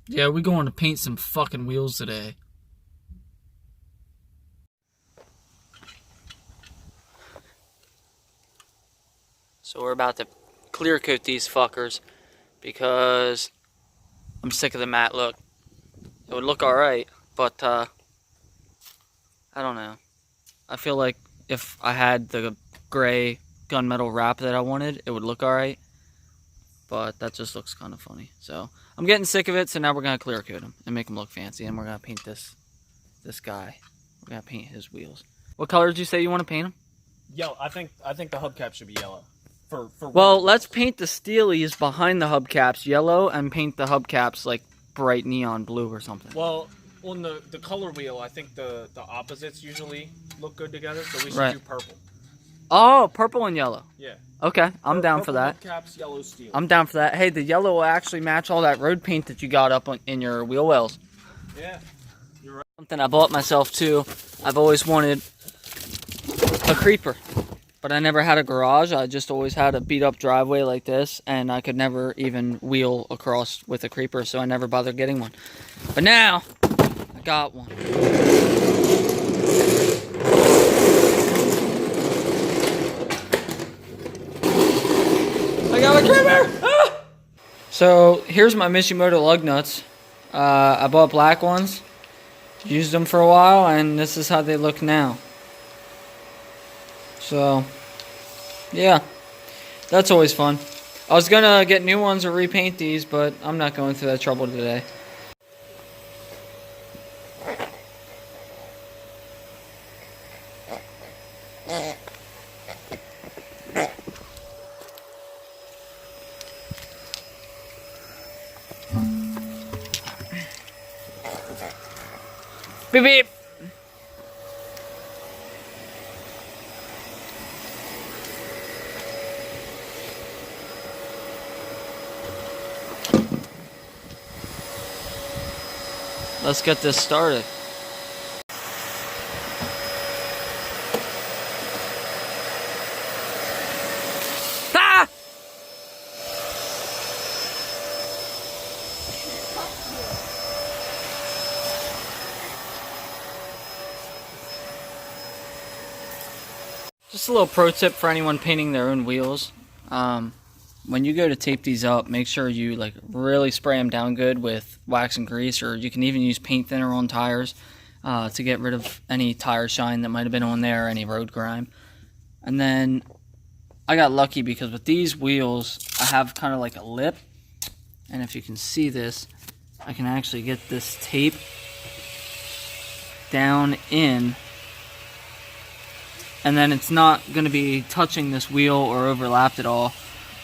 Yeah, we going to paint some fucking wheels today. So we're about to clear coat these fuckers because I'm sick of the matte look. It would look alright, but I don't know. I feel like if I had the gray gunmetal wrap that I wanted, it would look alright. But that just looks kind of funny. So I'm getting sick of it, so now we're going to clear coat him and make him look fancy. And we're going to paint this guy. We're going to paint his wheels. What color did you say you want to paint him? Yellow. I think the hubcap should be yellow. Well, let's paint the steelies behind the hubcaps yellow and paint the hubcaps like bright neon blue or something. Well, on the color wheel, I think the opposites usually look good together, so we should do purple. Oh, purple and yellow. Yeah. Okay, I'm down for that. Hubcaps, yellow steel. I'm down for that. Hey, the yellow will actually match all that road paint that you got up in your wheel wells. Yeah, you're right. Something I bought myself too. I've always wanted a creeper, but I never had a garage. I just always had a beat up driveway like this, and I could never even wheel across with a creeper, so I never bothered getting one. But now, I got one. I got a creeper! Ah! So, here's my Mishimoto lug nuts. I bought black ones, used them for a while, and this is how they look now. So, yeah, that's always fun. I was gonna get new ones or repaint these, but I'm not going through that trouble today. Beep beep! Let's get this started. Ah! Just a little pro tip for anyone painting their own wheels. When you go to tape these up, make sure you like really spray them down good with wax and grease, or you can even use paint thinner on tires to get rid of any tire shine that might have been on there, or any road grime. And then I got lucky because with these wheels, I have kind of like a lip, and if you can see this, I can actually get this tape down in, and then it's not going to be touching this wheel or overlapped at all.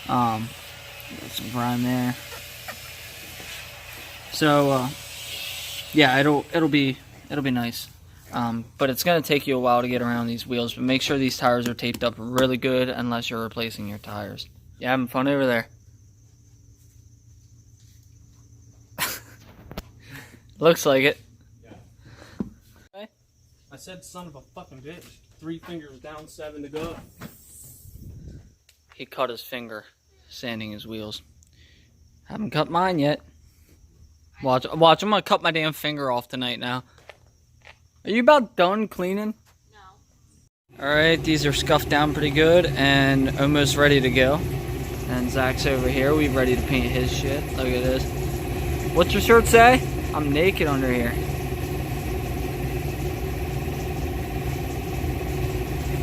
Got some grime there. So yeah, it'll be nice. But it's gonna take you a while to get around these wheels. But make sure these tires are taped up really good, unless you're replacing your tires. You having fun over there? Looks like it. Yeah. I said, son of a fucking bitch. 3 fingers down, 7 to go. He cut his finger sanding his wheels. Haven't cut mine yet. Watch, I'm gonna cut my damn finger off tonight now. Are you about done cleaning? No. Alright, these are scuffed down pretty good and almost ready to go. And Zach's over here, we're ready to paint his shit. Look at this. What's your shirt say? I'm naked under here.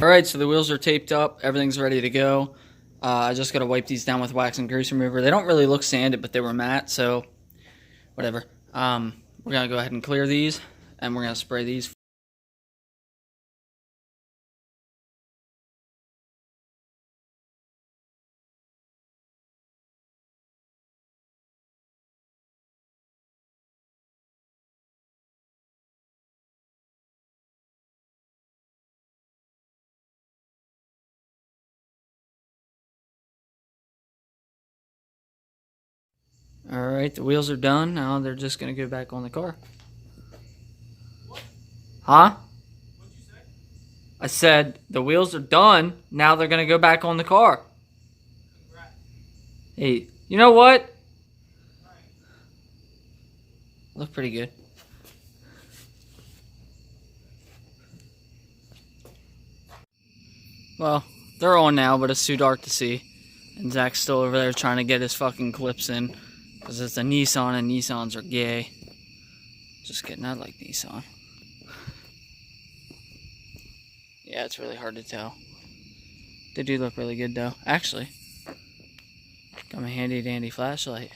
Alright, so the wheels are taped up, everything's ready to go. I just gotta wipe these down with wax and grease remover. They don't really look sanded, but they were matte, so whatever. We're gonna go ahead and clear these, and we're gonna spray these. Alright, the wheels are done. Now they're just gonna go back on the car. What? Huh? What'd you say? I said the wheels are done. Now they're gonna go back on the car. Congrats. Hey, you know what? Right. Look pretty good. Well, they're on now, but it's too dark to see. And Zach's still over there trying to get his fucking clips in. Because it's a Nissan and Nissans are gay. Just kidding, I like Nissan. Yeah, it's really hard to tell. They do look really good though. Actually, got my handy dandy flashlight.